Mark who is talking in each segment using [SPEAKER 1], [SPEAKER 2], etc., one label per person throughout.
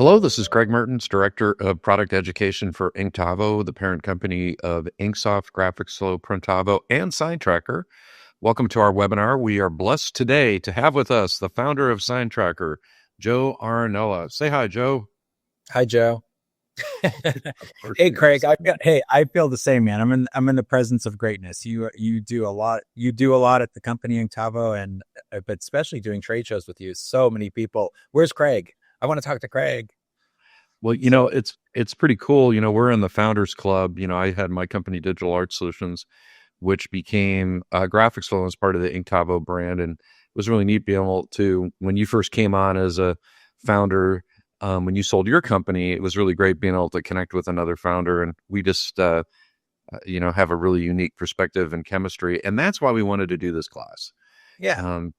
[SPEAKER 1] Hello, this is Craig Mertens, Director of Product Education for Inktavo, the parent company of Inksoft, GraphicsFlow, Printavo, and SignTracker. Welcome to our webinar. We are blessed today to have with us the founder of SignTracker, Joe Arnella. Say hi, Joe.
[SPEAKER 2] Hi, Joe.
[SPEAKER 1] Of course
[SPEAKER 2] Hey,
[SPEAKER 1] he
[SPEAKER 2] Craig.
[SPEAKER 1] is.
[SPEAKER 2] I feel the same, man. I'm in the presence of greatness. You do a lot. You do a lot at the company Inktavo, and but especially doing trade shows with you. So many people. Where's Craig? I want to talk to Craig.
[SPEAKER 1] Well,
[SPEAKER 2] So
[SPEAKER 1] it's pretty cool. We're in the Founders Club. I had my company Digital Art Solutions, which became GraphicsFlow as part of the Inktavo brand, and it was really neat being able to, when you first came on as a founder, when you sold your company, it was really great being able to connect with another founder, and we just have a really unique perspective and chemistry, and that's why we wanted to do this class,
[SPEAKER 2] yeah.
[SPEAKER 1] um,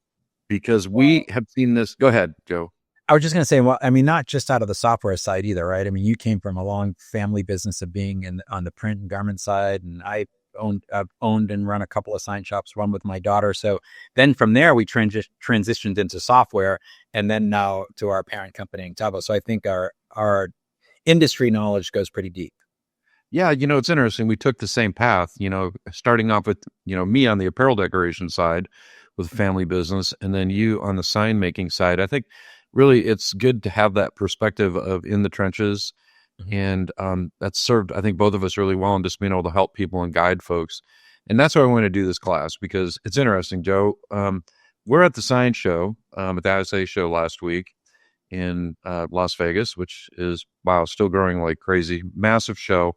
[SPEAKER 1] because we
[SPEAKER 2] Well,
[SPEAKER 1] have seen this. Go ahead, Joe.
[SPEAKER 2] I was just gonna say. Well, I mean, not just out of the software side either, right? I mean, you came from a long family business of being on the print and garment side, and I've owned and run a couple of sign shops, one with my daughter. So then from there, we transitioned into software, and then now to our parent company, Inktavo. So I think our industry knowledge goes pretty deep.
[SPEAKER 1] Yeah, it's interesting. We took the same path, starting off with, me on the apparel decoration side with family business, and then you on the sign making side. I think really it's good to have that perspective of in the trenches.
[SPEAKER 2] Mhm.
[SPEAKER 1] And that's served, I think, both of us really well in just being able to help people and guide folks. And that's why I want to do this class, because it's interesting, Joe. We're at the Sign Show, at the ISA show last week in Las Vegas, which is, wow, still growing like crazy. Massive show.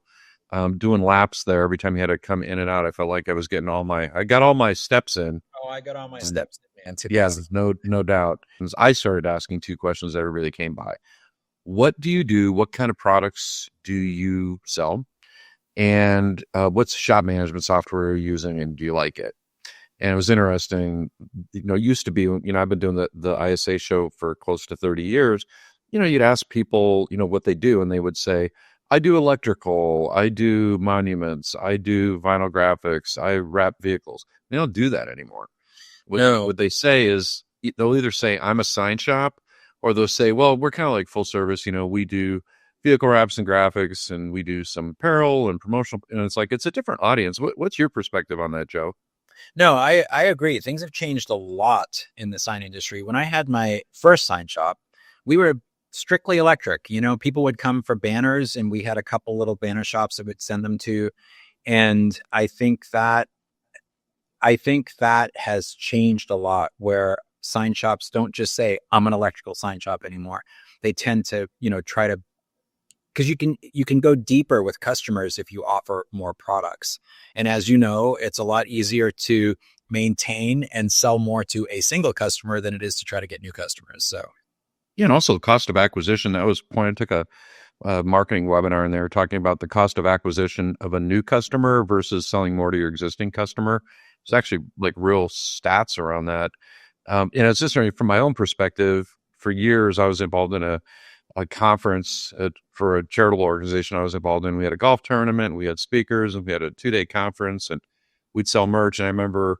[SPEAKER 1] Doing laps there every time you had to come in and out. I felt like I got all my steps in.
[SPEAKER 2] Oh, I got all my
[SPEAKER 1] And
[SPEAKER 2] steps, man.
[SPEAKER 1] yeah,
[SPEAKER 2] Today.
[SPEAKER 1] there's no doubt. I started asking two questions that everybody came by. What do you do? What kind of products do you sell? And what's shop management software you're using, and do you like it? And it was interesting. It used to be, I've been doing the ISA show for close to 30 years. You'd ask people, what they do, and they would say, I do electrical, I do monuments, I do vinyl graphics, I wrap vehicles. They don't do that anymore.
[SPEAKER 2] No.
[SPEAKER 1] What they say is they'll either say, I'm a sign shop, or they'll say, well, we're kind of like full service. We do vehicle wraps and graphics, and we do some apparel and promotional. And it's like, it's a different audience. What's your perspective on that, Joe?
[SPEAKER 2] No, I agree. Things have changed a lot in the sign industry. When I had my first sign shop, we were strictly electric. People would come for banners, and we had a couple little banner shops that would send them to. And I think that has changed a lot, where sign shops don't just say, I'm an electrical sign shop anymore. They tend to, try to, because you can go deeper with customers if you offer more products. And as you know, it's a lot easier to maintain and sell more to a single customer than it is to try to get new customers. So
[SPEAKER 1] Yeah, and also the cost of acquisition. That was point. I took a marketing webinar, and they were talking about the cost of acquisition of a new customer versus selling more to your existing customer. It's actually like real stats around that. And it's just from my own perspective. For years, I was involved in a conference for a charitable organization I was involved in. We had a golf tournament, we had speakers, and we had a 2-day conference, and we'd sell merch. And I remember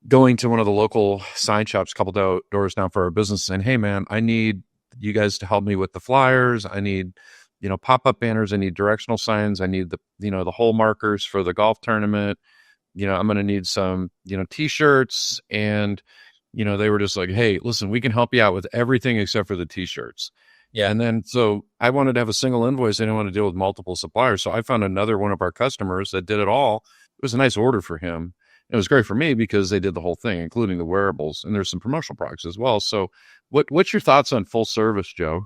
[SPEAKER 1] going to one of the local sign shops a couple doors down for our business and, hey, man, I need you guys to help me with the flyers. I need, pop-up banners. I need directional signs. I need the hole markers for the golf tournament. I'm going to need some, t-shirts. And, they were just like, hey, listen, we can help you out with everything except for the t-shirts.
[SPEAKER 2] yeah.
[SPEAKER 1] And then, so I wanted to have a single invoice. I didn't want to deal with multiple suppliers. So I found another one of our customers that did it all. It was a nice order for him. It was great for me because they did the whole thing, including the wearables, and there's some promotional products as well. So what's your thoughts on full service, Joe?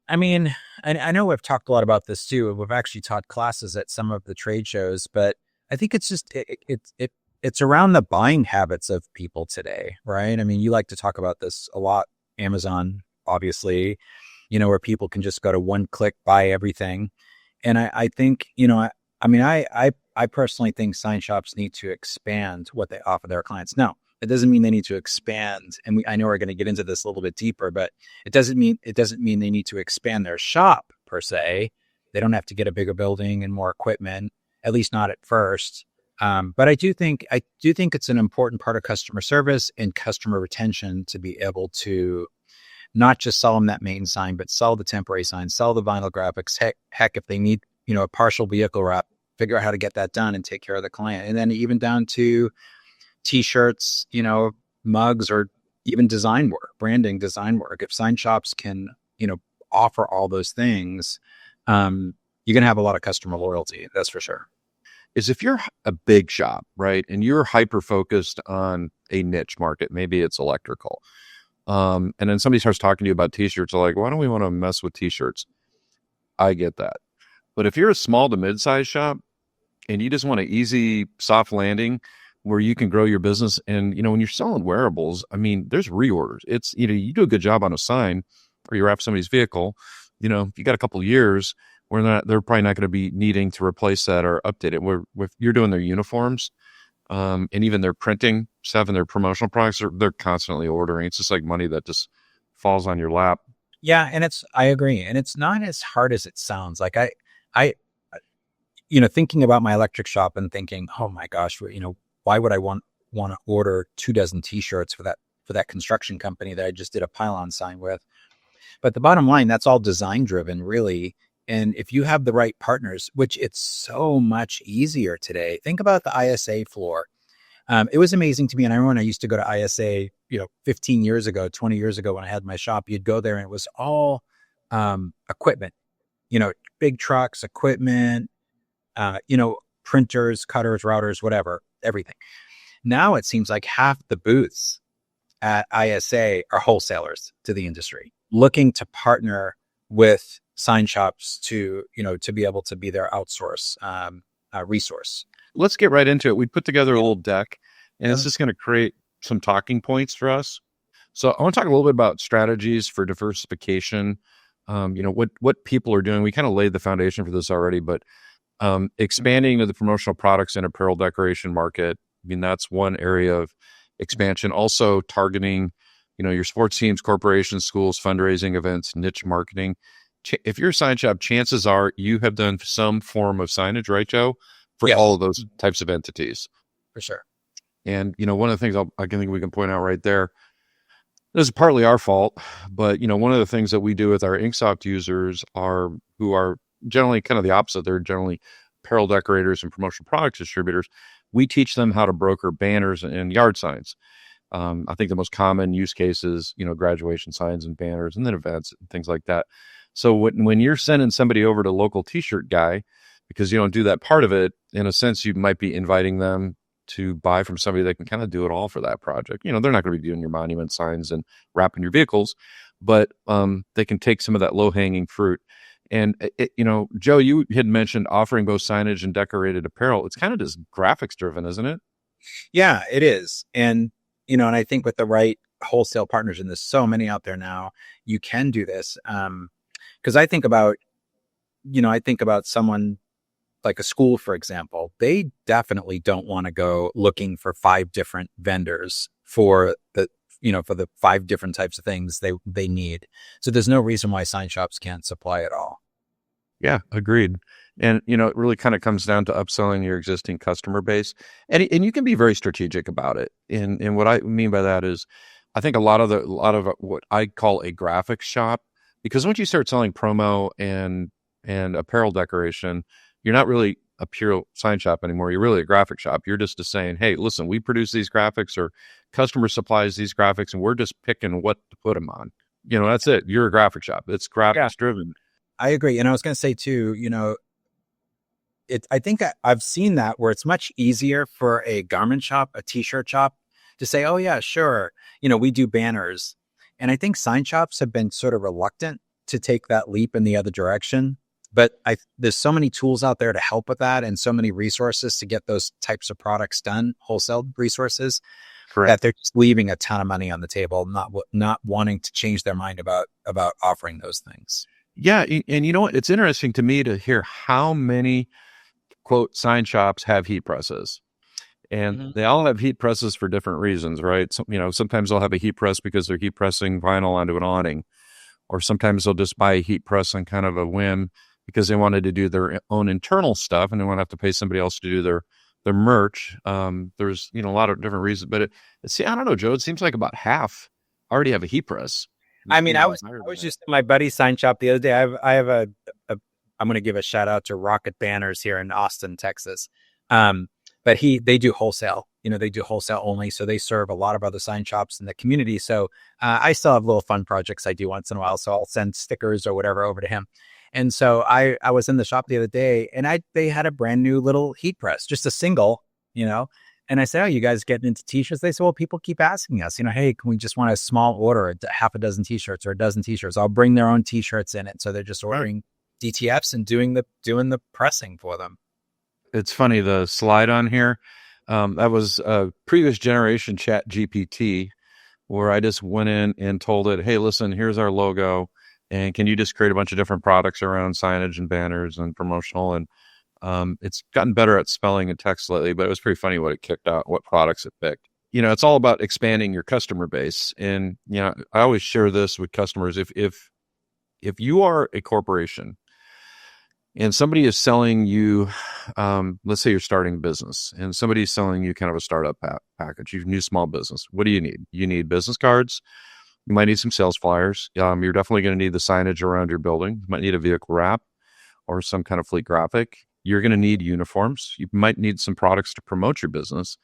[SPEAKER 2] I mean, I know we've talked a lot about this too. We've actually taught classes at some of the trade shows, but I think it's just it's around the buying habits of people today, right? I mean, you like to talk about this a lot. Amazon, obviously, where people can just go to one click, buy everything. And I think, I personally think sign shops need to expand what they offer their clients. Now, it doesn't mean they need to expand. And I know we're going to get into this a little bit deeper, but it doesn't mean they need to expand their shop per se. They don't have to get a bigger building and more equipment, at least not at first. But I do think it's an important part of customer service and customer retention to be able to not just sell them that main sign, but sell the temporary sign, sell the vinyl graphics. Heck, if they need, a partial vehicle wrap, figure out how to get that done and take care of the client. And then even down to t-shirts, mugs, or even design work, branding, design work. If sign shops can, offer all those things, you're going to have a lot of customer loyalty. That's for sure.
[SPEAKER 1] Is if you're a big shop, right, and you're hyper focused on a niche market, maybe it's electrical, and then somebody starts talking to you about t-shirts, they're like, why don't we want to mess with t-shirts? I get that. But if you're a small to mid-sized shop and you just want an easy, soft landing where you can grow your business, and, when you're selling wearables, I mean, there's reorders. It's, you do a good job on a sign or you wrap somebody's vehicle, you got a couple of years where they're probably not going to be needing to replace that or update it. Where if you're doing their uniforms, and even their printing stuff and their promotional products, they're constantly ordering. It's just like money that just falls on your lap.
[SPEAKER 2] Yeah. And I agree. And it's not as hard as it sounds. Like I, thinking about my electric shop and thinking, oh my gosh, why would I want to order 24 t-shirts for that construction company that I just did a pylon sign with? But the bottom line, that's all design driven, really. And if you have the right partners, which it's so much easier today, think about the ISA floor. It was amazing to me. And I remember when I used to go to ISA, 15 years ago, 20 years ago, when I had my shop, you'd go there and it was all equipment, big trucks, equipment, printers, cutters, routers, whatever, everything. Now it seems like half the booths at ISA are wholesalers to the industry, looking to partner with sign shops to be able to be their outsource resource.
[SPEAKER 1] Let's get right into it. We put together a little deck, and it's just going to create some talking points for us. So I want to talk a little bit about strategies for diversification. What people are doing. We kind of laid the foundation for this already, but expanding to the promotional products and apparel decoration market. I mean, that's one area of expansion. Also targeting, your sports teams, corporations, schools, fundraising events, niche marketing. If you're a sign shop, chances are you have done some form of signage, right, Joe? For all of those types of entities.
[SPEAKER 2] For sure.
[SPEAKER 1] And, one of the things I think we can point out right there, this is partly our fault, but, one of the things that we do with our Inksoft users who are generally kind of the opposite. They're generally apparel decorators and promotional products distributors. We teach them how to broker banners and yard signs. I think the most common use cases, graduation signs and banners and then events and things like that. So when you're sending somebody over to local t-shirt guy, because you don't do that part of it, in a sense, you might be inviting them to buy from somebody that can kind of do it all for that project. They're not going to be doing your monument signs and wrapping your vehicles, but they can take some of that low-hanging fruit. And, Joe, you had mentioned offering both signage and decorated apparel. It's kind of just graphics driven, isn't it?
[SPEAKER 2] Yeah, it is. And, and I think with the right wholesale partners, and there's so many out there now, you can do this. Because I think about someone like a school, for example. They definitely don't want to go looking for 5 different vendors for the 5 different types of things they need. So there's no reason why sign shops can't supply it all.
[SPEAKER 1] Yeah, agreed. And, it really kind of comes down to upselling your existing customer base. And you can be very strategic about it. And what I mean by that is, I think a lot of what I call a graphics shop, because once you start selling promo and apparel decoration, you're not really a pure sign shop anymore. You're really a graphic shop. You're just saying, hey, listen, we produce these graphics, or customer supplies these graphics, and we're just picking what to put them on. That's it. You're a graphic shop. It's graphics driven.
[SPEAKER 2] I agree. And I was going to say too, I think I've seen that where it's much easier for a garment shop, a t-shirt shop, to say, oh yeah, sure. We do banners. And I think sign shops have been sort of reluctant to take that leap in the other direction. But there's so many tools out there to help with that, and so many resources to get those types of products done, wholesale resources. Correct. That they're just leaving a ton of money on the table, not wanting to change their mind about offering those things.
[SPEAKER 1] Yeah. And you know what? It's interesting to me to hear how many, quote, sign shops have heat presses. And they all have heat presses for different reasons, right? So, sometimes they'll have a heat press because they're heat pressing vinyl onto an awning. Or sometimes they'll just buy a heat press on kind of a whim because they wanted to do their own internal stuff and they won't have to pay somebody else to do their merch. There's, a lot of different reasons, but I don't know, Joe, it seems like about half already have a heat press.
[SPEAKER 2] I mean, I
[SPEAKER 1] even
[SPEAKER 2] was
[SPEAKER 1] higher
[SPEAKER 2] I
[SPEAKER 1] than
[SPEAKER 2] was
[SPEAKER 1] that.
[SPEAKER 2] just at my buddy's sign shop the other day. I have a I'm going to give a shout out to Rocket Banners here in Austin, Texas. Um, but they do wholesale. They do wholesale only, so they serve a lot of other sign shops in the community. So I still have little fun projects I do once in a while. So I'll send stickers or whatever over to him. And so I was in the shop the other day, and they had a brand new little heat press, just a single, you know. And I said, "Oh, you guys getting into t-shirts?" They said, "Well, people keep asking us, hey, can we just want a small order, half a dozen t-shirts or a dozen t-shirts?" I'll bring their own t-shirts in it, so they're just ordering DTFs and doing the pressing for them.
[SPEAKER 1] It's funny, the slide on here, that was a previous generation Chat GPT, where I just went in and told it, hey, listen, here's our logo, and can you just create a bunch of different products around signage and banners and promotional? And it's gotten better at spelling and text lately, but it was pretty funny what it kicked out, what products it picked. It's all about expanding your customer base. And, I always share this with customers. If you are a corporation and somebody is selling you, let's say you're starting a business and somebody's selling you kind of a startup package, you new small business. What do you need? You need business cards. You might need some sales flyers. You're definitely going to need the signage around your building. You might need a vehicle wrap or some kind of fleet graphic. You're going to need uniforms. You might need some products to promote your business.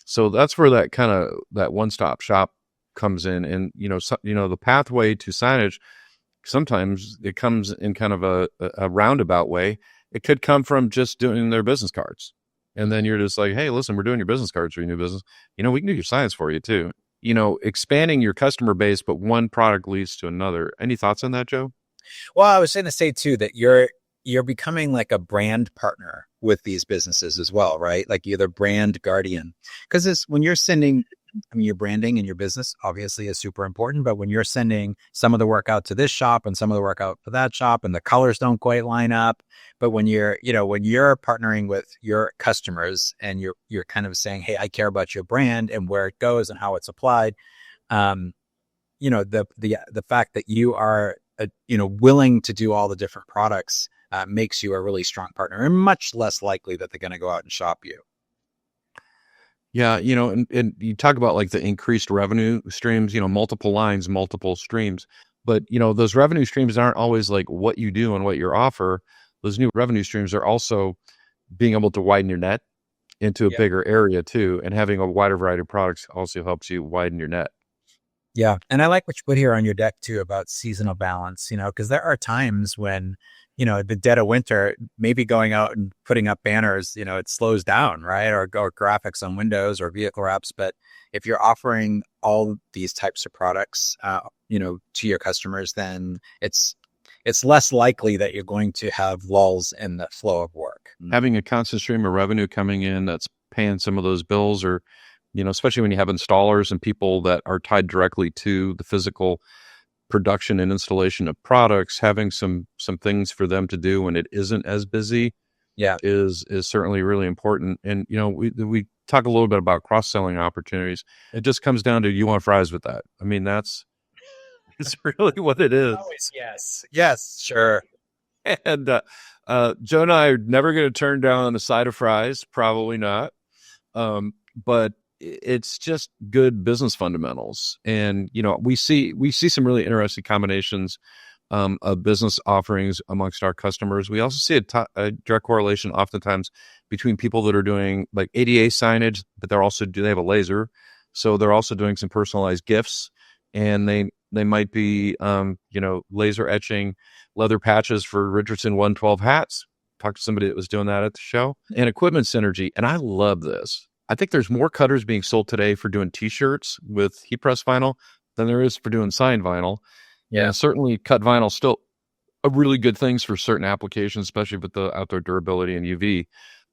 [SPEAKER 1] So that's where that one-stop shop comes in. And, the pathway to signage, sometimes it comes in kind of a roundabout way. It could come from just doing their business cards. And then you're just like, hey, listen, we're doing your business cards for your new business. We can do your signs for you too. Expanding your customer base, but one product leads to another. Any thoughts on that, Joe?
[SPEAKER 2] Well, I was going to say too that you're becoming like a brand partner with these businesses as well, right? Like you're the brand guardian. Because when you're sending, your branding and your business obviously is super important, but when you're sending some of the work out to this shop and some of the work out to that shop and the colors don't quite line up, but when you're partnering with your customers and you're kind of saying, hey, I care about your brand and where it goes and how it's applied, the fact that you are willing to do all the different products makes you a really strong partner and much less likely that they're going to go out and shop you.
[SPEAKER 1] Yeah, and you talk about like the increased revenue streams, multiple lines, multiple streams. But, those revenue streams aren't always like what you do and what you offer. Those new revenue streams are also being able to widen your net into a bigger area too. And having a wider variety of products also helps you widen your net.
[SPEAKER 2] Yeah. And I like what you put here on your deck too about seasonal balance, because there are times when, the dead of winter, maybe going out and putting up banners, it slows down, right? Or graphics on windows or vehicle wraps. But if you're offering all these types of products, to your customers, then it's less likely that you're going to have lulls in the flow of work.
[SPEAKER 1] Having a constant stream of revenue coming in that's paying some of those bills, or especially when you have installers and people that are tied directly to the physical production and installation of products, having some things for them to do when it isn't as busy, is certainly really important. And we talk a little bit about cross-selling opportunities. It just comes down to, you want fries with that? I mean, it's really what it is.
[SPEAKER 2] Always, yes, sure.
[SPEAKER 1] And Joe and I are never going to turn down a side of fries, probably not. But it's just good business fundamentals. And, we see some really interesting combinations of business offerings amongst our customers. We also see a direct correlation oftentimes between people that are doing like ADA signage, but they have a laser. So they're also doing some personalized gifts, and they might be, laser etching leather patches for Richardson 112 hats. Talked to somebody that was doing that at the show. And equipment synergy. And I love this. I think there's more cutters being sold today for doing t-shirts with heat press vinyl than there is for doing signed vinyl. Yeah. And certainly cut vinyl still a really good things for certain applications, especially with the outdoor durability and UV.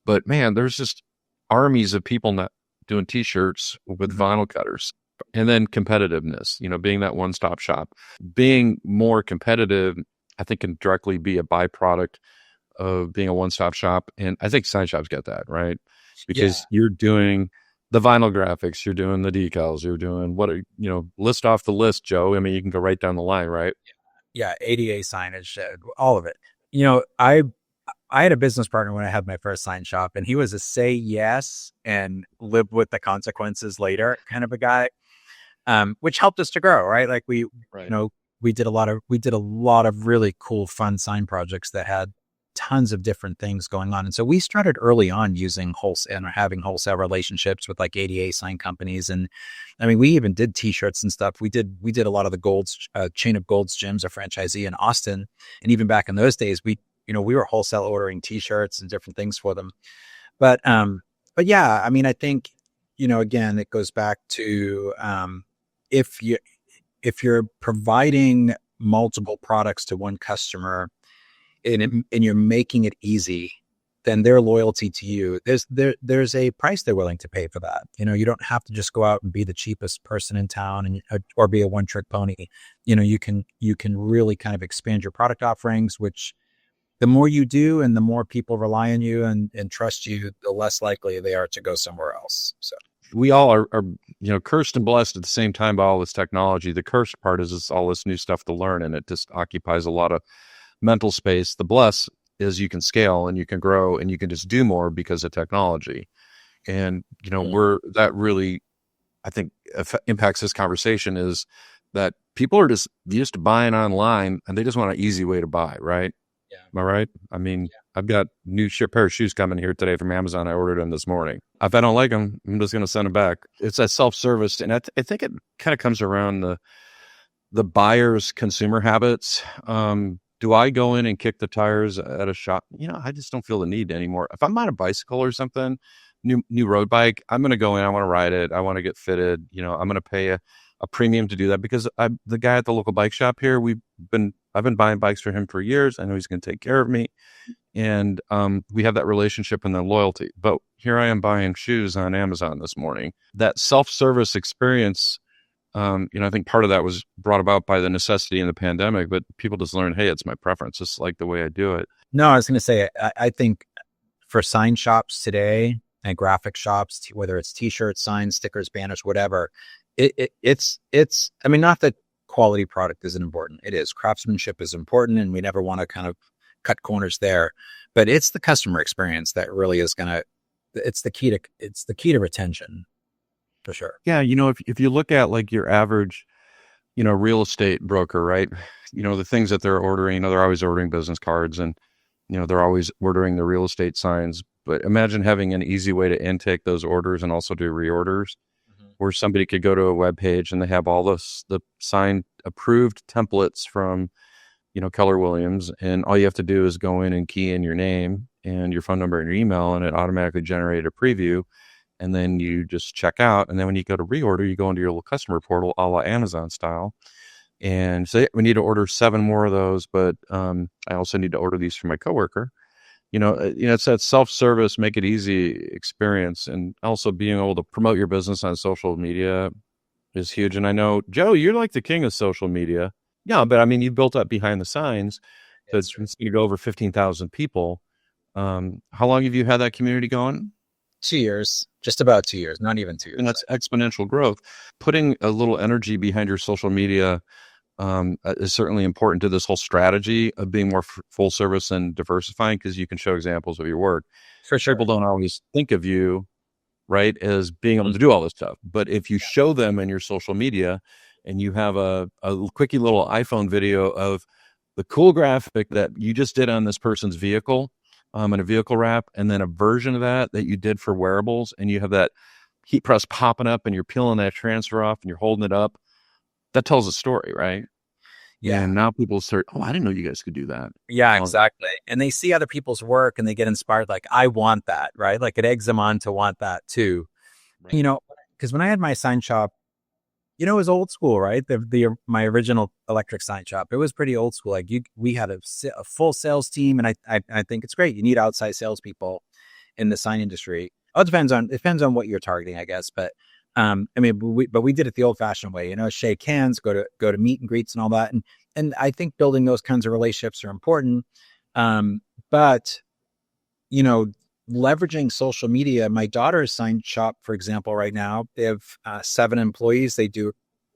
[SPEAKER 1] But man, there's just armies of people not doing t-shirts with vinyl cutters. And then competitiveness, being that one-stop shop. Being more competitive, I think, can directly be a byproduct of being a one-stop shop. And I think sign shops get that, right? Because you're doing the vinyl graphics, you're doing the decals, you're doing list off the list, Joe. I mean, you can go right down the line, right?
[SPEAKER 2] Yeah, ADA signage, all of it. I had a business partner when I had my first sign shop, and he was a say yes and live with the consequences later kind of a guy, which helped us to grow, right? Like we, did a lot of really cool, fun sign projects that had tons of different things going on. And so we started early on using wholesale and having wholesale relationships with like ADA sign companies. And I mean, we even did t-shirts and stuff. We did a lot of the Gold's chain of Gold's Gyms, a franchisee in Austin. And even back in those days, we were wholesale ordering t-shirts and different things for them. But yeah, I mean, I think, again, it goes back to, if you're providing multiple products to one customer, and you're making it easy, then their loyalty to you, there's a price they're willing to pay for that. You don't have to just go out and be the cheapest person in town or be a one-trick pony. You can really kind of expand your product offerings, which the more you do and the more people rely on you and trust you, the less likely they are to go somewhere else. So
[SPEAKER 1] we all are cursed and blessed at the same time by all this technology. The cursed part is all this new stuff to learn, and it just occupies a lot of mental space. The bless is you can scale and you can grow and you can just do more because of technology. And, that really, I think, impacts this conversation is that people are just used to buying online and they just want an easy way to buy, right?
[SPEAKER 2] Yeah.
[SPEAKER 1] Am I right? I mean, I've got new pair of shoes coming here today from Amazon. I ordered them this morning. If I don't like them, I'm just going to send them back. It's a self-service. And I think it kind of comes around the buyer's consumer habits. Do I go in and kick the tires at a shop? I just don't feel the need anymore. If I'm on a bicycle or something, new road bike, I'm going to go in. I want to ride it. I want to get fitted. I'm going to pay a premium to do that because the guy at the local bike shop here, I've been buying bikes for him for years. I know he's going to take care of me. And we have that relationship and the loyalty. But here I am buying shoes on Amazon this morning. That self-service experience, I think part of that was brought about by the necessity in the pandemic, but people just learned, hey, it's my preference. It's like the way I do it.
[SPEAKER 2] No, I was going to say, I think for sign shops today and graphic shops, whether it's t-shirts, signs, stickers, banners, whatever, it's, I mean, not that quality product isn't important. It is. Craftsmanship is important, and we never want to kind of cut corners there, but it's the customer experience that really is it's the key to retention. For sure.
[SPEAKER 1] Yeah. If you look at like your average, real estate broker, right? The things that they're ordering, they're always ordering business cards and, they're always ordering the real estate signs. But imagine having an easy way to intake those orders and also do reorders, where somebody could go to a web page and they have all the sign approved templates from, Keller Williams. And all you have to do is go in and key in your name and your phone number and your email, and it automatically generated a preview. And then you just check out. And then when you go to reorder, you go into your little customer portal, a la Amazon style, and say, we need to order 7 more of those. But I also need to order these for my coworker. It's that self-service, make it easy experience. And also being able to promote your business on social media is huge. And I know, Joe, you're like the king of social media. Yeah, but I mean, you built up behind the signs. So it's you go over 15,000 people. How long have you had that community going?
[SPEAKER 2] 2 years, just about 2 years, not even 2 years.
[SPEAKER 1] And that's exponential growth. Putting a little energy behind your social media is certainly important to this whole strategy of being more full service and diversifying, because you can show examples of your work.
[SPEAKER 2] For sure.
[SPEAKER 1] People don't always think of you, right, as being able to do all this stuff. But if you show them in your social media and you have a quickie little iPhone video of the cool graphic that you just did on this person's vehicle, and a vehicle wrap, and then a version of that you did for wearables, and you have that heat press popping up and you're peeling that transfer off and you're holding it up, that tells a story, right?
[SPEAKER 2] Yeah.
[SPEAKER 1] And now people start, I didn't know you guys could do that.
[SPEAKER 2] Yeah, exactly. And they see other people's work and they get inspired, like, I want that, right? Like it eggs them on to want that too. Right. Because when I had my sign shop, it was old school, right? My original electric sign shop, it was pretty old school. Like we had a full sales team, and I think it's great. You need outside salespeople in the sign industry. It depends on what you're targeting, I guess. But we did it the old fashioned way, shake hands, go to meet and greets and all that. And I think building those kinds of relationships are important. But leveraging social media. My daughter's sign shop, for example, right now, they have 7 employees. They do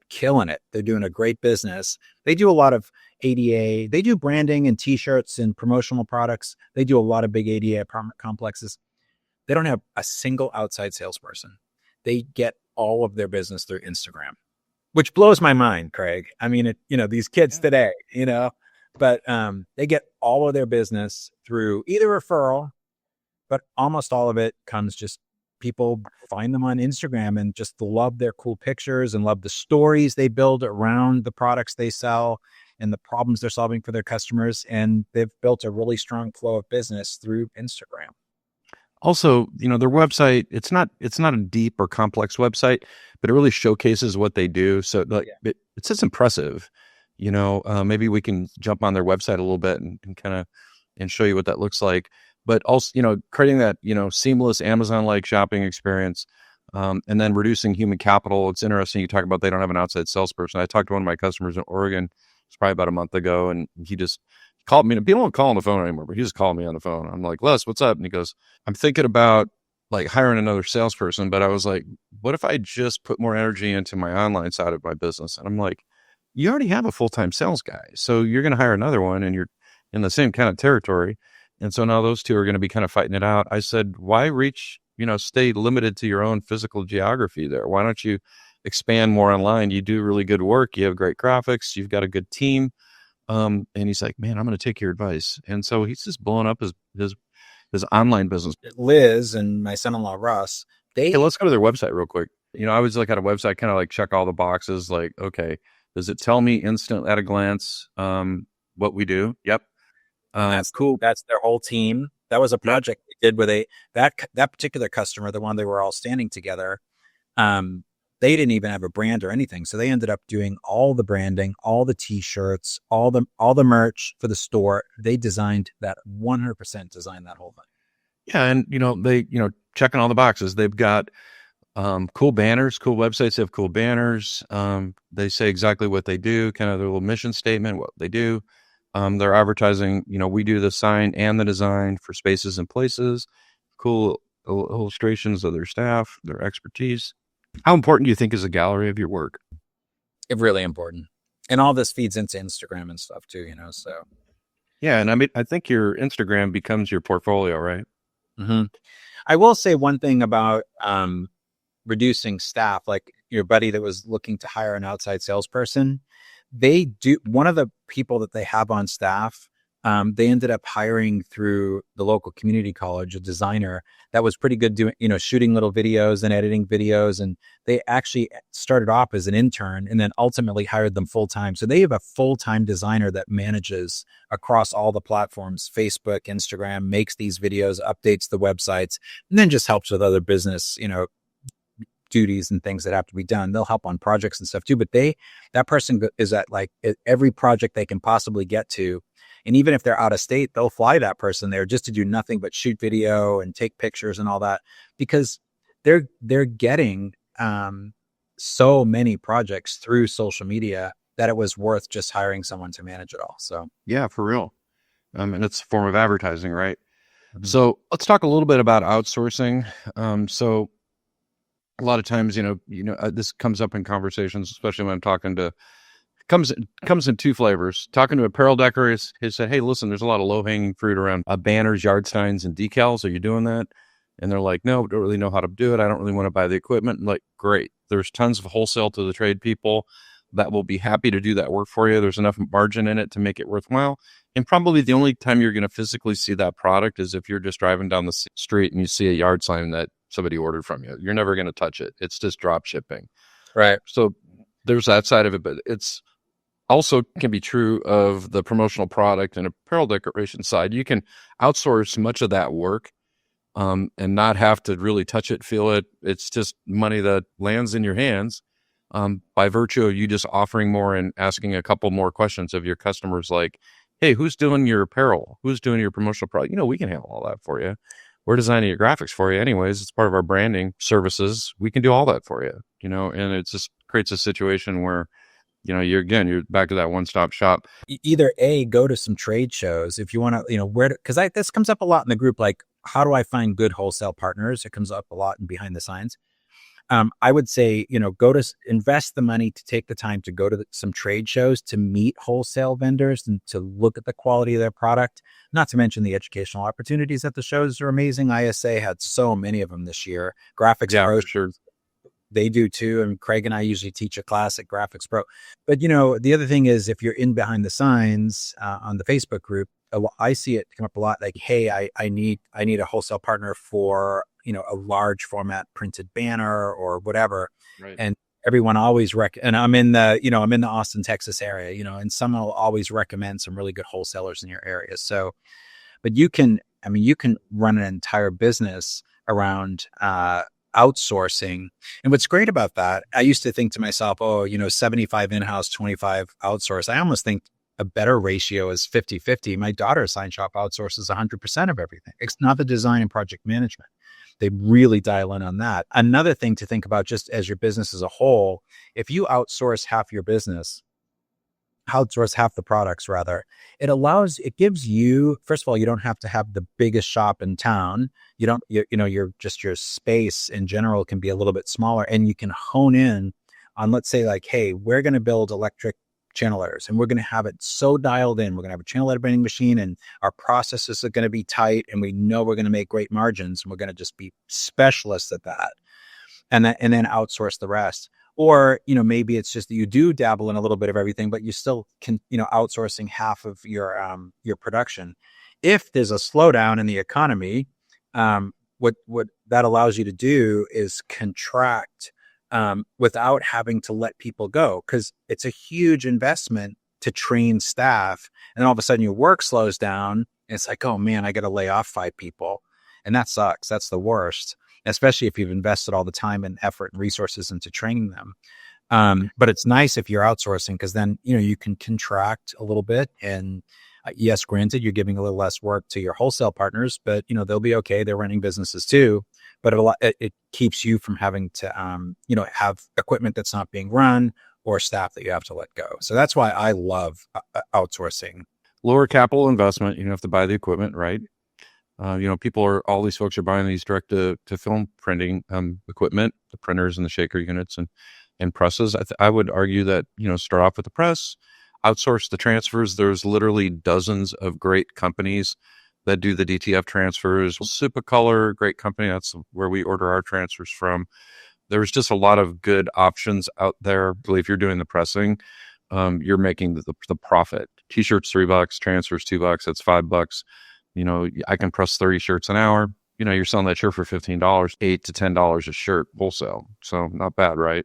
[SPEAKER 2] killing it. They're doing a great business. They do a lot of ADA. They do branding and t-shirts and promotional products. They do a lot of big ADA apartment complexes. They don't have a single outside salesperson. They get all of their business through Instagram. which blows my mind, Craig. I mean, these kids today, but they get all of their business through either referral, but almost all of it comes just people find them on Instagram and just love their cool pictures and love the stories they build around the products they sell and the problems they're solving for their customers. And they've built a really strong flow of business through Instagram.
[SPEAKER 1] Also, their website, it's not a deep or complex website, but it really showcases what they do. So it's just impressive. Maybe we can jump on their website a little bit and kind of and show you what that looks like. But also, creating that, seamless Amazon-like shopping experience, and then reducing human capital. It's interesting. You talk about they don't have an outside salesperson. I talked to one of my customers in Oregon. It's probably about a month ago, and he just called me. People don't call on the phone anymore, but he just called me on the phone. I'm like, Les, what's up? And he goes, I'm thinking about like hiring another salesperson, but I was like, what if I just put more energy into my online side of my business? And I'm like, you already have a full-time sales guy, so you're going to hire another one, and you're in the same kind of territory. And so now those two are going to be kind of fighting it out. I said, why stay limited to your own physical geography there? Why don't you expand more online? You do really good work. You have great graphics. You've got a good team. And he's like, man, I'm going to take your advice. And so he's just blowing up his online business.
[SPEAKER 2] Liz and my son-in-law, Russ,
[SPEAKER 1] hey, let's go to their website real quick. I always look at a website, kind of like check all the boxes. Like, okay, does it tell me instant at a glance, what we do? Yep.
[SPEAKER 2] That's cool. That's their whole team. That was a project they did with that particular customer, the one they were all standing together. They didn't even have a brand or anything. So they ended up doing all the branding, all the t-shirts, all the merch for the store. They designed that 100% designed that whole thing.
[SPEAKER 1] Yeah. And, they, checking all the boxes. They've got cool banners, cool websites. They have cool banners. They say exactly what they do, kind of their little mission statement, what they do. They're advertising, we do the sign and the design for spaces and places, cool illustrations of their staff, their expertise. How important do you think is a gallery of your work?
[SPEAKER 2] It's really important. And all this feeds into Instagram and stuff too, so.
[SPEAKER 1] Yeah. And I mean, I think your Instagram becomes your portfolio, right?
[SPEAKER 2] Mm-hmm. I will say one thing about reducing staff, like your buddy that was looking to hire an outside salesperson. One of the people that they have on staff, they ended up hiring through the local community college, a designer that was pretty good doing, shooting little videos and editing videos. And they actually started off as an intern and then ultimately hired them full time. So they have a full-time designer that manages across all the platforms, Facebook, Instagram, makes these videos, updates the websites, and then just helps with other business, duties and things that have to be done. They'll help on projects and stuff too, but that person is at like every project they can possibly get to. And even if they're out of state, they'll fly that person there just to do nothing but shoot video and take pictures and all that, because they're getting so many projects through social media that it was worth just hiring someone to manage it all. So
[SPEAKER 1] yeah, for real. And it's a form of advertising, right? Mm-hmm. So let's talk a little bit about outsourcing. So a lot of times, this comes up in conversations, especially when I'm talking to, comes in two flavors. Talking to apparel decorators, he said, hey, listen, there's a lot of low-hanging fruit around banners, yard signs, and decals. Are you doing that? And they're like, no, don't really know how to do it. I don't really want to buy the equipment. I'm like, great. There's tons of wholesale to the trade people that will be happy to do that work for you. There's enough margin in it to make it worthwhile. And probably the only time you're going to physically see that product is if you're just driving down the street and you see a yard sign that somebody ordered from you. You're never going to touch it. It's just drop shipping.
[SPEAKER 2] Right.
[SPEAKER 1] So there's that side of it, but it's also can be true of the promotional product and apparel decoration side. You can outsource much of that work and not have to really touch it, feel it. It's just money that lands in your hands by virtue of you just offering more and asking a couple more questions of your customers, like, hey, who's doing your apparel? Who's doing your promotional product? We can handle all that for you. We're designing your graphics for you anyways. It's part of our branding services. We can do all that for you, and it just creates a situation where, you're back to that one-stop shop.
[SPEAKER 2] Either go to some trade shows if you want to, because this comes up a lot in the group, like, how do I find good wholesale partners? It comes up a lot in Behind the Signs. I would say, invest the money to take the time to go to some trade shows, to meet wholesale vendors and to look at the quality of their product, not to mention the educational opportunities at the shows are amazing. ISA had so many of them this year. Graphics Pro,
[SPEAKER 1] sure.
[SPEAKER 2] they do too. And Craig and I usually teach a class at Graphics Pro. But the other thing is, if you're in behind the signs on the Facebook group, I see it come up a lot. Like, hey, I need a wholesale partner for a large format printed banner or whatever.
[SPEAKER 1] Right.
[SPEAKER 2] And everyone always and I'm in the Austin, Texas area, and someone will always recommend some really good wholesalers in your area. So, but you can run an entire business around outsourcing. And what's great about that, I used to think to myself, 75 in-house, 25 outsource. I almost think a better ratio is 50-50. My daughter's sign shop outsources 100% of everything. It's not the design and project management. They really dial in on that. Another thing to think about, just as your business as a whole, if you outsource half your business, outsource half the products rather, it gives you, first of all, you don't have to have the biggest shop in town. Your space in general can be a little bit smaller, and you can hone in on, let's say, like, hey, we're going to build electric channelers and we're going to have it so dialed in. We're going to have a channel letter bending machine and our processes are going to be tight, and we know we're going to make great margins, and we're going to just be specialists at that. And then outsource the rest. Or, maybe it's just that you do dabble in a little bit of everything, but you still can, outsourcing half of your production. If there's a slowdown in the economy, what that allows you to do is contract without having to let people go, because it's a huge investment to train staff. And then all of a sudden your work slows down. And it's like, oh man, I got to lay off 5 people. And that sucks. That's the worst, especially if you've invested all the time and effort and resources into training them. But it's nice if you're outsourcing, because then, you can contract a little bit. And yes, granted, you're giving a little less work to your wholesale partners, but, they'll be okay. They're running businesses too. But it keeps you from having to, have equipment that's not being run or staff that you have to let go. So that's why I love outsourcing.
[SPEAKER 1] Lower capital investment. You don't have to buy the equipment, right? All these folks are buying these direct to film printing equipment, the printers and the shaker units and presses. I would argue that, start off with the press, outsource the transfers. There's literally dozens of great companies that do the DTF transfers. Sipacolor, great company. That's where we order our transfers from. There's just a lot of good options out there. If you're doing the pressing, you're making the profit. T-shirts $3, transfers $2. That's $5. I can press 30 shirts an hour. You're selling that shirt for $15, $8 to $10 a shirt wholesale. So not bad, right?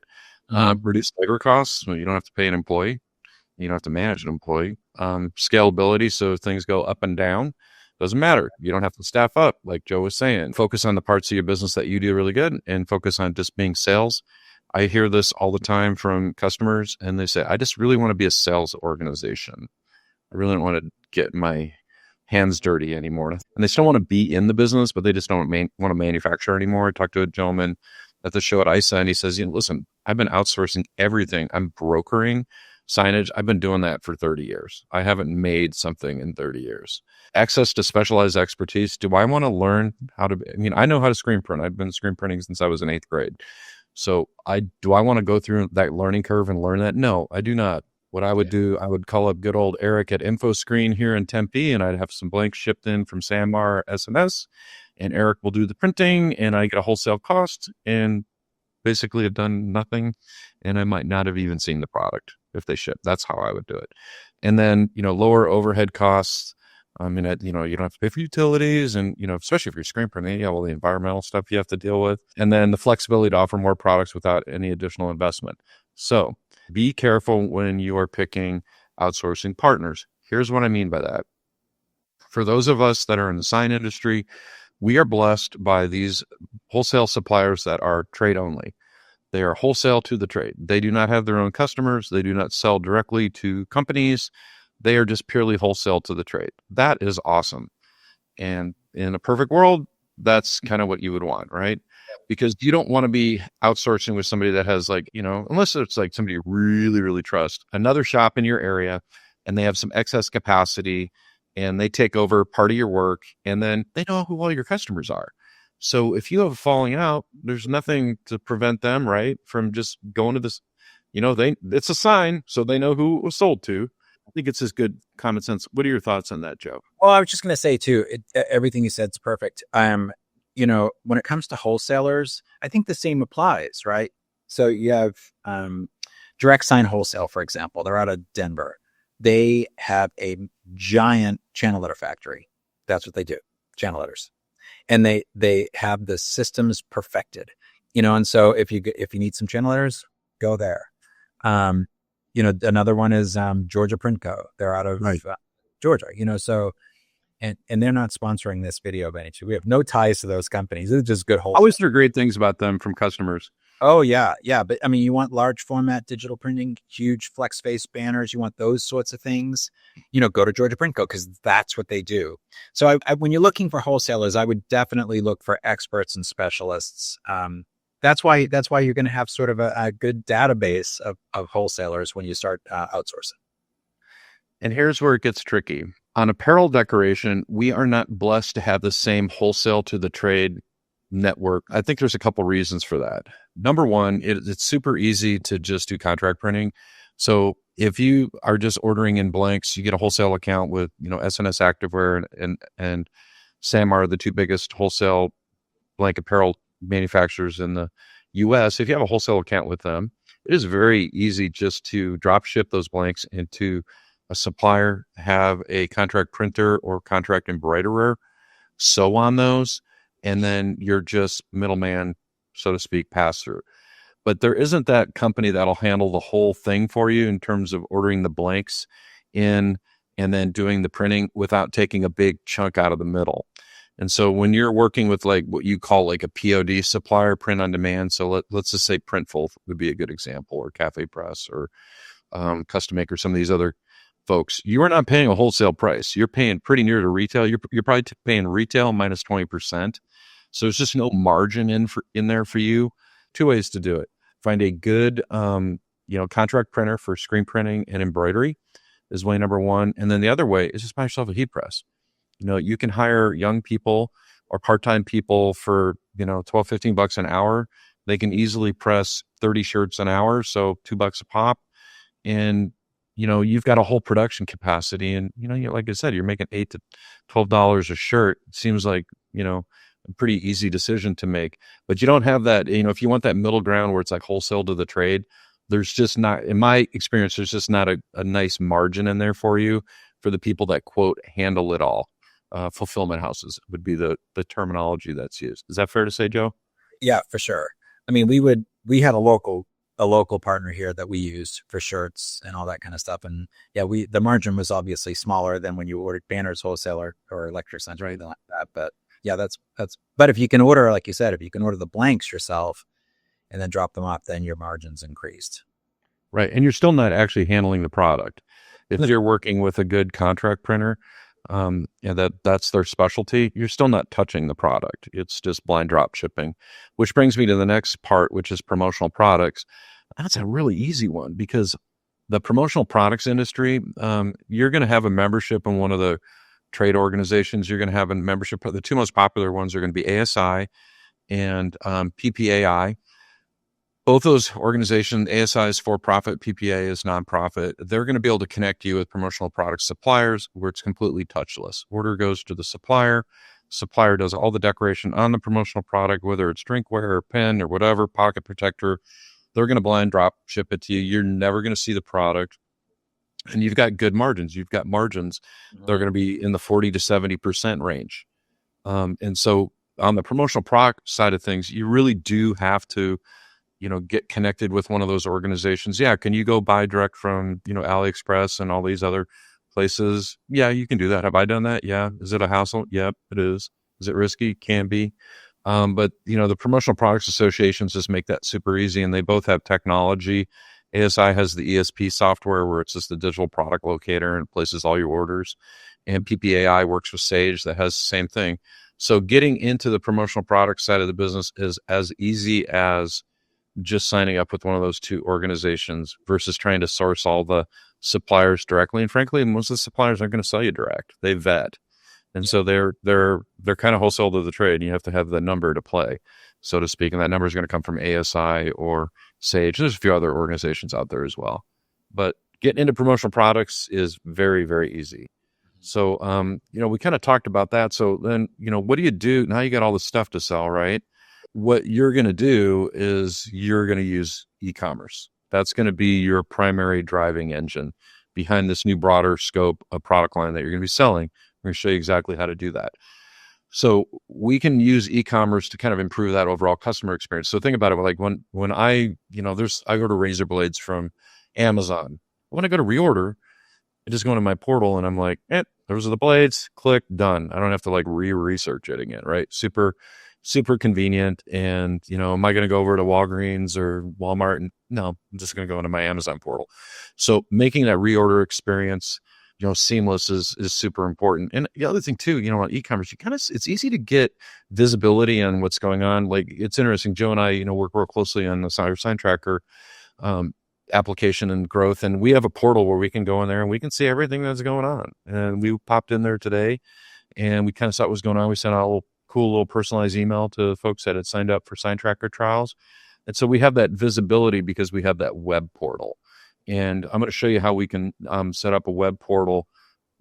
[SPEAKER 1] Reduce labor costs. You don't have to pay an employee. You don't have to manage an employee. Scalability. So if things go up and down, doesn't matter. You don't have to staff up, like Joe was saying. Focus on the parts of your business that you do really good and focus on just being sales. I hear this all the time from customers, and they say, I just really want to be a sales organization. I really don't want to get my hands dirty anymore. And they still want to be in the business, but they just don't want to manufacture anymore. I talked to a gentleman at the show at ISA, and he says, listen, I've been outsourcing everything. I'm brokering signage. I've been doing that for 30 years. I haven't made something in 30 years. Access to specialized expertise. Do I want to learn how to, I know how to screen print. I've been screen printing since I was in 8th grade. So do I want to go through that learning curve and learn that? No, I do not. What I would do, I would call up good old Eric at InfoScreen here in Tempe, and I'd have some blanks shipped in from Sanmar SMS, and Eric will do the printing, and I get a wholesale cost, and basically have done nothing, and I might not have even seen the product if they ship. That's how I would do it. And then, lower overhead costs. You don't have to pay for utilities, and, especially if you're screen printing, all the environmental stuff you have to deal with. And then the flexibility to offer more products without any additional investment. So be careful when you are picking outsourcing partners. Here's what I mean by that. For those of us that are in the sign industry, we are blessed by these wholesale suppliers that are trade only. They are wholesale to the trade. They do not have their own customers. They do not sell directly to companies. They are just purely wholesale to the trade. That is awesome. And in a perfect world, that's kind of what you would want, right? Because you don't want to be outsourcing with somebody that has unless it's like somebody you really, really trust, another shop in your area, and they have some excess capacity and they take over part of your work, and then they know who all your customers are. So if you have a falling out, there's nothing to prevent them, right, from just going to this, it's a sign, so they know who it was sold to. I think it's just good common sense. What are your thoughts on that, Joe?
[SPEAKER 2] Well, I was just going to say too, everything you said is perfect. When it comes to wholesalers, I think the same applies, right? So you have Direct Sign Wholesale, for example. They're out of Denver. They have a giant channel letter factory. That's what they do, channel letters. And they have the systems perfected, and so if you need some channel letters, go there. Another one is Georgia Print Co. They're out of Georgia, so and they're not sponsoring this video by any chance. We have no ties to those companies. It's just good wholesale.
[SPEAKER 1] I always hear great things about them from customers.
[SPEAKER 2] Oh, yeah. Yeah. But I mean, you want large format digital printing, huge flex face banners. You want those sorts of things, go to Georgia Print Co. because that's what they do. So when you're looking for wholesalers, I would definitely look for experts and specialists. That's why you're going to have sort of a good database of wholesalers when you start outsourcing.
[SPEAKER 1] And here's where it gets tricky. On apparel decoration, we are not blessed to have the same wholesale to the trade network. I think there's a couple reasons for that. Number one, it's super easy to just do contract printing. So if you are just ordering in blanks, you get a wholesale account with, SNS Activewear and Samar, the two biggest wholesale blank apparel manufacturers in the US. If you have a wholesale account with them, it is very easy just to drop ship those blanks into a supplier, have a contract printer or contract embroiderer sew on those, and then you're just middleman, so to speak, pass through. But there isn't that company that'll handle the whole thing for you in terms of ordering the blanks in and then doing the printing without taking a big chunk out of the middle. And so when you're working with like what you call like a POD supplier, print on demand, so let's just say Printful would be a good example, or Cafe Press, or Custom Maker, some of these other folks, you are not paying a wholesale price. You're paying pretty near to retail. You're probably paying retail minus 20%. So there's just no margin in there for you. Two ways to do it. Find a good, contract printer for screen printing and embroidery is way number one. And then the other way is just buy yourself a heat press. You can hire young people or part-time people for, $12, $15 an hour. They can easily press 30 shirts an hour. So $2 a pop. And you've got a whole production capacity, and like I said, you're making $8 to $12 a shirt. It seems like a pretty easy decision to make. But you don't have that. If you want that middle ground where it's like wholesale to the trade, there's just not, in my experience, there's just not a nice margin in there for you for the people that quote handle it all. Fulfillment houses would be the terminology that's used. Is that fair to say, Joe?
[SPEAKER 2] Yeah, for sure. I mean, we had a local partner here that we used for shirts and all that kind of stuff. And yeah, the margin was obviously smaller than when you ordered banners wholesaler or electric signs or anything like that. But yeah, but if you can order, like you said, if you can order the blanks yourself and then drop them off, then your margin's increased.
[SPEAKER 1] Right. And you're still not actually handling the product. If you're working with a good contract printer, that's their specialty, you're still not touching the product. It's just blind drop shipping, which brings me to the next part, which is promotional products. That's a really easy one because the promotional products industry, you're going to have a membership in one of the trade organizations. You're going to have a membership. The two most popular ones are going to be ASI and PPAI. Both those organizations, ASI is for-profit, PPA is nonprofit. They're going to be able to connect you with promotional product suppliers where it's completely touchless. Order goes to the supplier. Supplier does all the decoration on the promotional product, whether it's drinkware or pen or whatever, pocket protector. They're going to blind drop ship it to you. You're never going to see the product. And you've got good margins. You've got margins. They're going to be in the 40 to 70% range. And so on the promotional product side of things, you really do have to get connected with one of those organizations. Yeah. Can you go buy direct from, AliExpress and all these other places? Yeah, you can do that. Have I done that? Yeah. Is it a hassle? Yep, it is. Is it risky? Can be. But the promotional products associations just make that super easy, and they both have technology. ASI has the ESP software where it's just the digital product locator and places all your orders. And PPAI works with Sage that has the same thing. So getting into the promotional product side of the business is as easy as just signing up with one of those two organizations versus trying to source all the suppliers directly. And frankly, most of the suppliers aren't going to sell you direct. They vet. And so they're kind of wholesale to the trade, and you have to have the number to play, so to speak. And that number is going to come from ASI or Sage. There's a few other organizations out there as well. But getting into promotional products is very, very easy. So, we kind of talked about that. So then, what do you do? Now you got all the stuff to sell, right? what you're going to do is you're going to use e-commerce. That's going to be your primary driving engine behind this new broader scope of product line that you're going to be selling. We're going to show you exactly how to do that. So we can use e-commerce to kind of improve that overall customer experience. So think about it, like when I order razor blades from Amazon. When I go to reorder, I just go into my portal and I'm like, those are the blades, click, done. I don't have to like research it again, right? Super, super convenient. And, am I going to go over to Walgreens or Walmart? No, I'm just going to go into my Amazon portal. So making that reorder experience, seamless is super important. And the other thing too, on e-commerce, it's easy to get visibility on what's going on. Like it's interesting. Joe and I, work real closely on the SignTracker application and growth. And we have a portal where we can go in there and we can see everything that's going on. And we popped in there today and we kind of saw what was going on. We sent out a cool personalized email to folks that had signed up for SignTracker trials. And so we have that visibility because we have that web portal. And I'm going to show you how we can set up a web portal.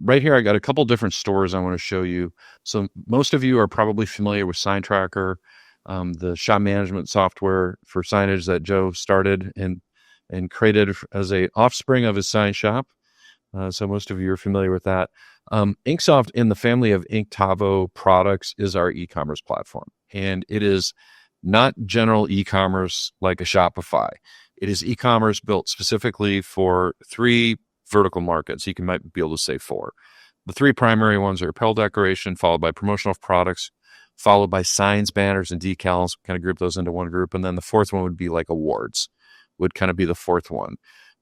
[SPEAKER 1] Right here, I got a couple different stores I want to show you. So most of you are probably familiar with SignTracker, the shop management software for signage that Joe started and created as a offspring of his sign shop. So most of you are familiar with that. Inksoft in the family of Inktavo products is our e-commerce platform. And it is not general e-commerce like a Shopify. It is e-commerce built specifically for 3 vertical markets. You might be able to say 4. The 3 primary ones are apparel decoration, followed by promotional products, followed by signs, banners, and decals. Kind of group those into one group. And then the 4th one would be like awards, would kind of be the 4th one.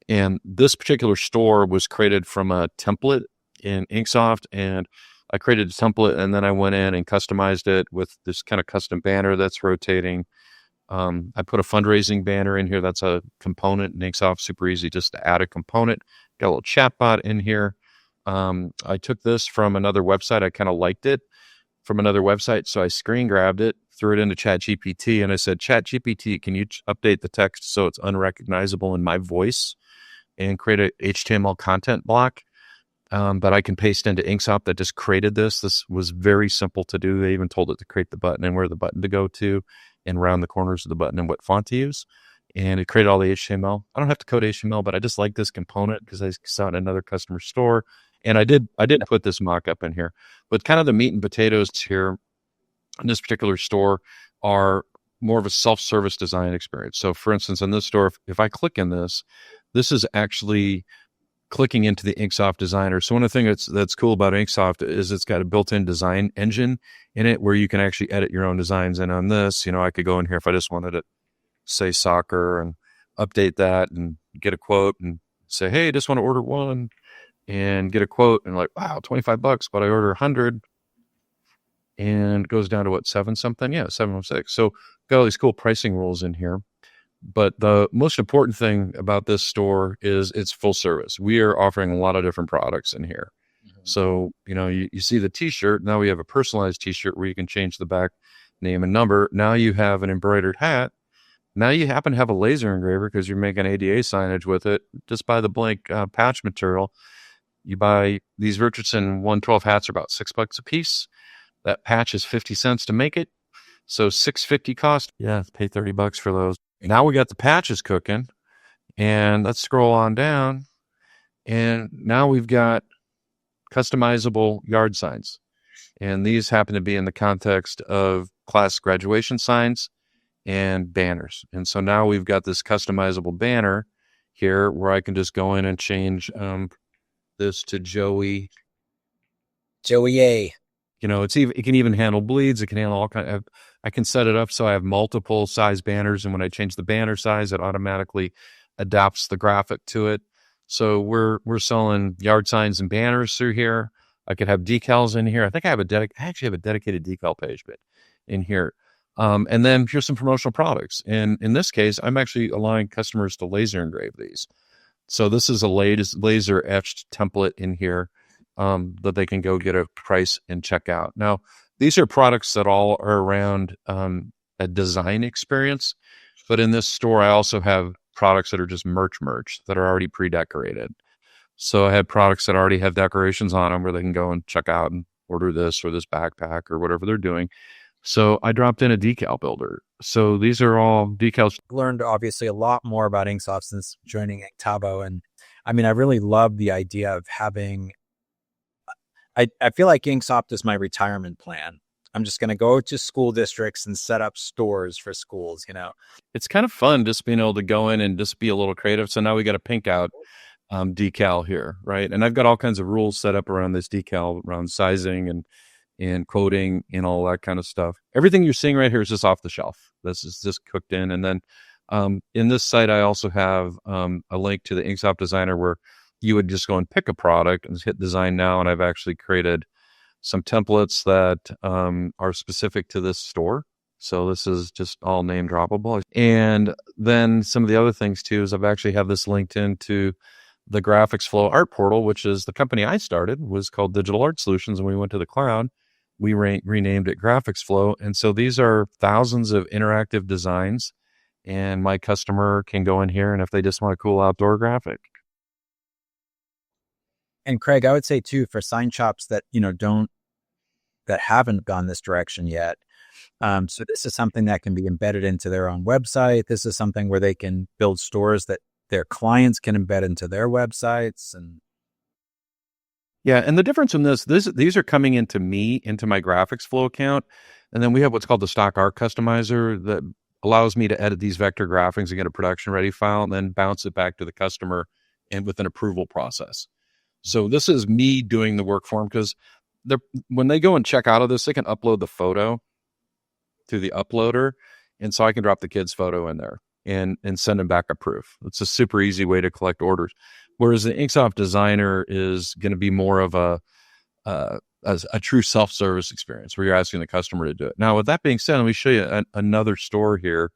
[SPEAKER 1] And this particular store was created from a template in Inksoft, and I created a template and then I went in and customized it with this kind of custom banner that's rotating. I put a fundraising banner in here. That's a component in Inksoft, super easy just to add a component. Got a little chat bot in here. I took this from another website. I kind of liked it from another website. So I screen grabbed it, threw it into ChatGPT, and I said, ChatGPT, can you update the text so it's unrecognizable in my voice and create a HTML content block that I can paste into Inksoft that just created this. This was very simple to do. They even told it to create the button and where the button to go to and round the corners of the button and what font to use. And it created all the HTML. I don't have to code HTML, but I just like this component because I saw it in another customer store. And I did put this mock-up in here. But kind of the meat and potatoes here in this particular store are more of a self-service design experience. So for instance, in this store, if I click in this is actually clicking into the Inksoft designer. So one of the things that's cool about Inksoft is it's got a built-in design engine in it where you can actually edit your own designs. And on this, I could go in here if I just wanted to say soccer and update that and get a quote and say, hey, I just want to order one and get a quote and like, wow, $25, but I order 100 and it goes down to what, 7 something? Yeah, 706. So got all these cool pricing rules in here. But the most important thing about this store is it's full service. We are offering a lot of different products in here. Mm-hmm. So, you see the t-shirt. Now we have a personalized t-shirt where you can change the back name and number. Now you have an embroidered hat. Now you happen to have a laser engraver because you're making ADA signage with it. Just buy the blank patch material. You buy these Richardson 112 hats are about $6 a piece. That patch is 50 cents to make it. So $6.50 cost. Yeah, pay $30 for those. Now we got the patches cooking, and let's scroll on down. And now we've got customizable yard signs. And these happen to be in the context of class graduation signs and banners. And so now we've got this customizable banner here where I can just go in and change this to Joey A. It can even handle bleeds. It can handle all kind of. I can set it up so I have multiple size banners, and when I change the banner size, it automatically adapts the graphic to it. So we're selling yard signs and banners through here. I could have decals in here. I think I actually have a dedicated decal page bit in here. And then here's some promotional products. And in this case, I'm actually allowing customers to laser engrave these. So this is a laser etched template in here. That they can go get a price and check out. Now, these are products that all are around a design experience, but in this store, I also have products that are just merch that are already pre-decorated. So I have products that already have decorations on them where they can go and check out and order this or this backpack or whatever they're doing. So I dropped in a decal builder. So these are all decals.
[SPEAKER 2] Learned obviously a lot more about Inksoft since joining Inktavo. And I mean, I really love the idea of having, I feel like Inksoft is my retirement plan. I'm just going to go to school districts and set up stores for schools, you know.
[SPEAKER 1] It's kind of fun just being able to go in and just be a little creative. So now we got a pink out decal here, right? And I've got all kinds of rules set up around this decal, around sizing and quoting and all that kind of stuff. Everything you're seeing right here is just off the shelf. This is just cooked in. And then in this site, I also have a link to the Inksoft Designer where you would just go and pick a product and hit design now. And I've actually created some templates that are specific to this store. So this is just all name droppable. And then some of the other things too is I've actually have this linked into the Graphics Flow Art Portal, which is the company I started, was called Digital Art Solutions. And we went to the cloud. We renamed it Graphics Flow. And so these are thousands of interactive designs. And my customer can go in here and if they just want a cool outdoor graphic.
[SPEAKER 2] And Craig, I would say too, for sign shops that, you know, that haven't gone this direction yet. So this is something that can be embedded into their own website. This is something where they can build stores that their clients can embed into their websites. And
[SPEAKER 1] yeah, and the difference in these are coming into my Graphics Flow account. And then we have what's called the stock art customizer that allows me to edit these vector graphics and get a production ready file and then bounce it back to the customer and with an approval process. So this is me doing the work for them because when they go and check out of this, they can upload the photo to the uploader. And so I can drop the kid's photo in there and send them back a proof. It's a super easy way to collect orders. Whereas the Inksoft Designer is going to be more of a true self-service experience where you're asking the customer to do it. Now, with that being said, let me show you another store here.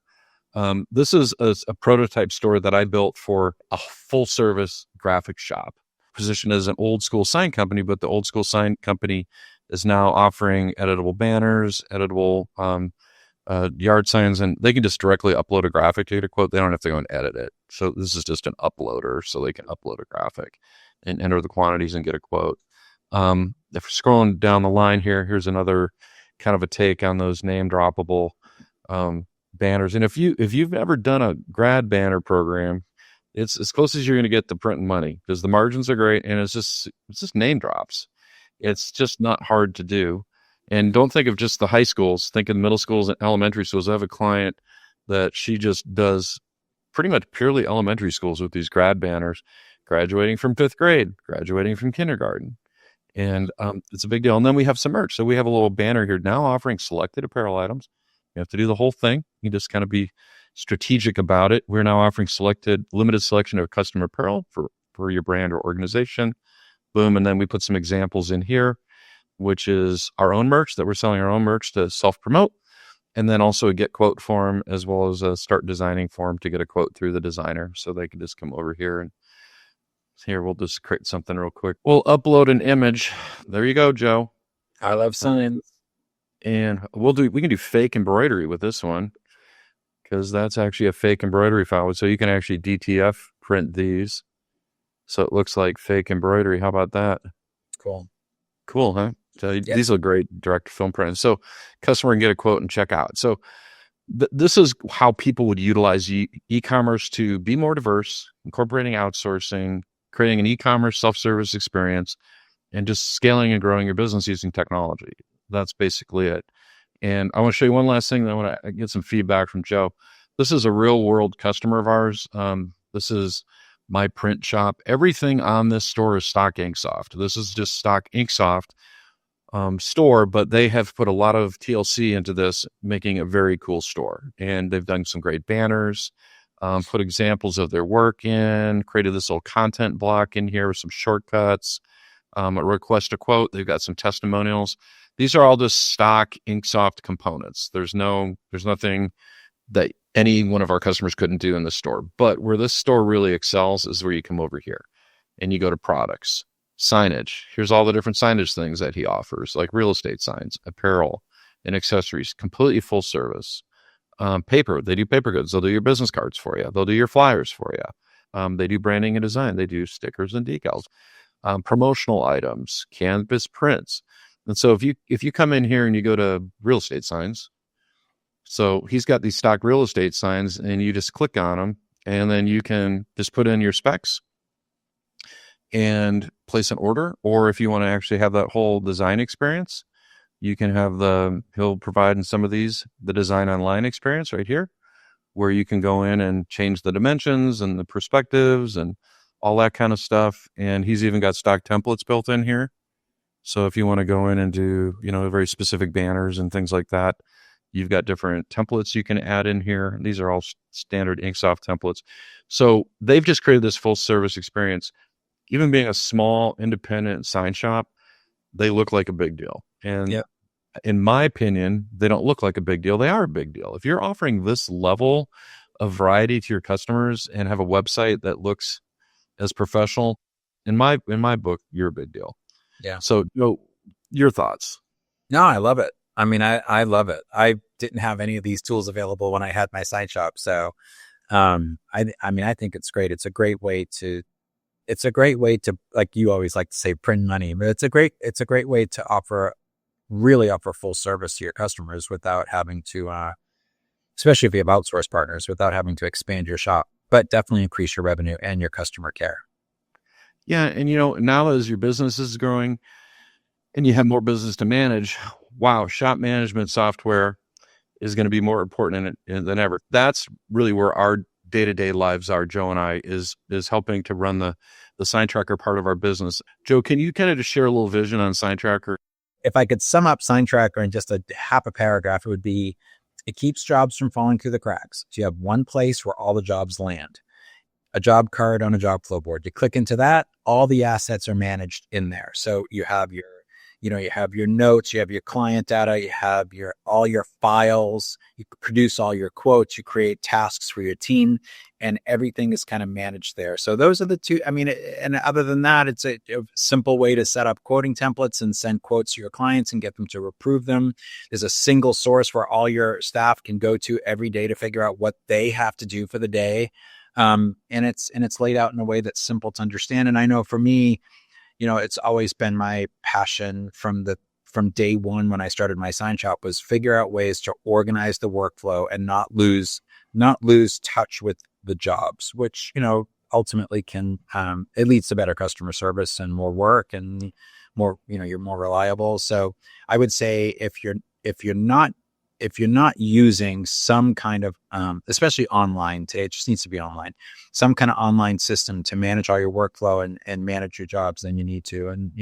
[SPEAKER 1] This is a prototype store that I built for a full-service graphic shop, positioned as an old school sign company, but the old school sign company is now offering editable banners, editable yard signs, and they can just directly upload a graphic to get a quote. They don't have to go and edit it. So this is just an uploader, so they can upload a graphic and enter the quantities and get a quote. If we're scrolling down the line here, here's another kind of a take on those name droppable banners. And if you've ever done a grad banner program, it's as close as you're going to get to printing money because the margins are great and it's just name drops. It's just not hard to do. And don't think of just the high schools. Think of middle schools and elementary schools. I have a client that she just does pretty much purely elementary schools with these grad banners, graduating from 5th grade, graduating from kindergarten. And it's a big deal. And then we have some merch. So we have a little banner here now offering selected apparel items. You have to do the whole thing. You just kind of be strategic about it. We're now offering limited selection of custom apparel for your brand or organization. Boom. And then we put some examples in here, which is our own merch that we're selling our own merch to self-promote. And then also a get quote form as well as a start designing form to get a quote through the designer. So they can just come over here and here, we'll just create something real quick. We'll upload an image. There you go, Joe.
[SPEAKER 2] I love signs.
[SPEAKER 1] And we can do fake embroidery with this one because that's actually a fake embroidery file. So you can actually DTF print these. So it looks like fake embroidery. How about that? Cool, huh? So yeah. These look great direct film print. So customer can get a quote and check out. So this is how people would utilize e-commerce to be more diverse, incorporating outsourcing, creating an e-commerce self-service experience, and just scaling and growing your business using technology. That's basically it. And I want to show you one last thing. I want to get some feedback from Joe. This is a real world customer of ours. This is my print shop. Everything on this store is stock Inksoft. This is just stock Inksoft store, but they have put a lot of TLC into this, making a very cool store. And they've done some great banners, put examples of their work in, created this little content block in here with some shortcuts, a request a quote. They've got some testimonials. These are all just stock Inksoft components. There's nothing that any one of our customers couldn't do in the store. But where this store really excels is where you come over here and you go to products, signage. Here's all the different signage things that he offers, like real estate signs, apparel, and accessories, completely full service. Paper, they do paper goods. They'll do your business cards for you. They'll do your flyers for you. They do branding and design. They do stickers and decals. Promotional items, canvas prints. And so if you come in here and you go to real estate signs, so he's got these stock real estate signs, and you just click on them, and then you can just put in your specs and place an order. Or if you want to actually have that whole design experience, you can have he'll provide in some of these, the design online experience right here, where you can go in and change the dimensions and the perspectives and all that kind of stuff. And he's even got stock templates built in here. So if you want to go in and do, very specific banners and things like that, you've got different templates you can add in here. These are all standard Inksoft templates. So they've just created this full service experience. Even being a small independent sign shop, they look like a big deal. And in my opinion, they don't look like a big deal. They are a big deal. If you're offering this level of variety to your customers and have a website that looks as professional, in my book, you're a big deal.
[SPEAKER 2] Yeah.
[SPEAKER 1] So, your thoughts?
[SPEAKER 2] No, I love it. I mean, I love it. I didn't have any of these tools available when I had my sign shop. So, I think it's great. It's a great way to, like you always like to say, print money, but it's a great way to really offer full service to your customers without having to, especially if you have outsource partners, without having to expand your shop, but definitely increase your revenue and your customer care.
[SPEAKER 1] Yeah. And, now as your business is growing and you have more business to manage, wow, shop management software is going to be more important than ever. That's really where our day-to-day lives are, Joe and I, is helping to run the SignTracker part of our business. Joe, can you kind of just share a little vision on SignTracker?
[SPEAKER 2] If I could sum up SignTracker in just a half a paragraph, it would be, it keeps jobs from falling through the cracks. So you have one place where all the jobs land. A job card on a job flow board. You click into that, all the assets are managed in there. So you have your notes, you have your client data, you have all your files, you produce all your quotes, you create tasks for your team, and everything is kind of managed there. So those are the two. I mean, and other than that, it's a simple way to set up quoting templates and send quotes to your clients and get them to approve them. There's a single source where all your staff can go to every day to figure out what they have to do for the day. And it's laid out in a way that's simple to understand. And I know for me, it's always been my passion from day one when I started my sign shop was figure out ways to organize the workflow and not lose touch with the jobs, which, ultimately can, it leads to better customer service and more work and more, you're more reliable. So I would say if you're not using some kind of, especially online today, it just needs to be online, some kind of online system to manage all your workflow and manage your jobs, then you need to. And,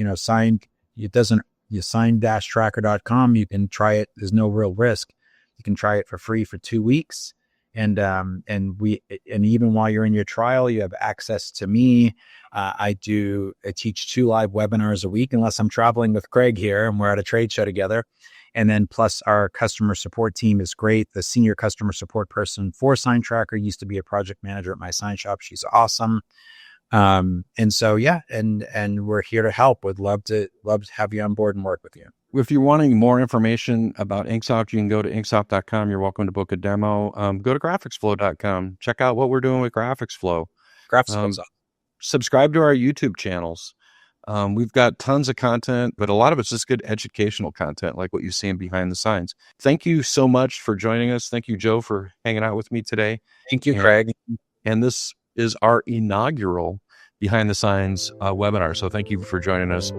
[SPEAKER 2] sign-tracker.com, you can try it. There's no real risk. You can try it for free for 2 weeks. And even while you're in your trial, you have access to me. I teach 2 live webinars a week, unless I'm traveling with Craig here and we're at a trade show together. And then plus our customer support team is great. The senior customer support person for SignTracker used to be a project manager at my sign shop. She's awesome. And so, and we're here to help. Would love to have you on board and work with you.
[SPEAKER 1] If you're wanting more information about Inksoft, you can go to inksoft.com. You're welcome to book a demo. Go to graphicsflow.com. Check out what we're doing with GraphicsFlow. Subscribe to our YouTube channels. We've got tons of content, but a lot of it's just good educational content, like what you see in Behind the Signs. Thank you so much for joining us. Thank you, Joe, for hanging out with me today.
[SPEAKER 2] Thank you, Craig.
[SPEAKER 1] And this is our inaugural Behind the Signs webinar. So thank you for joining us.